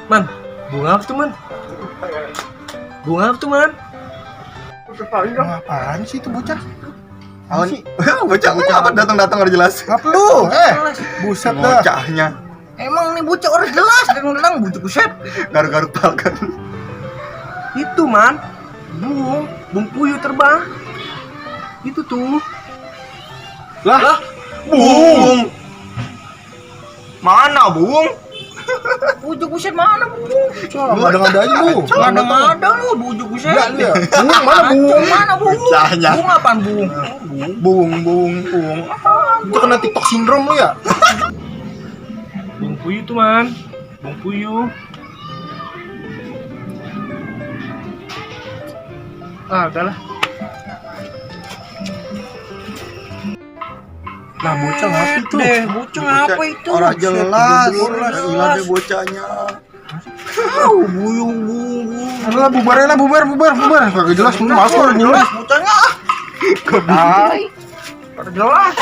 Man, bunga apa tuh man? Bunga apa tuh man? Apaan sih itu bocah? Awan sih. Bocah apa datang udah jelas. Nggak perlu. Buset dah. Bocahnya Emang nih bocah orang jelas dan bujuk buset. garuk-garuk palkan. Itu man, bung puyuh terbang. Itu tuh. Lah, Bung. Mana, Bung? Bujuk buset mana bung? Ada-ada aja bu. Ada lu bujuk buset. Iya. Bung mana bung? Mana bung? Bocahnya. Bung apaan bung? Bung. Itu kena TikTok sindrom lu ya? Bung puyuh tuh man, bung puyuh. Udahlah. Nah bocah ngapa itu? Bocah apa itu? Orang jelas. Jelas. Gila deh bocahnya. Buyung. Udah bubarin lah bubar. Kagak jelas lu masuk orang jelas. Bocahnya. Hai. Pada jelas.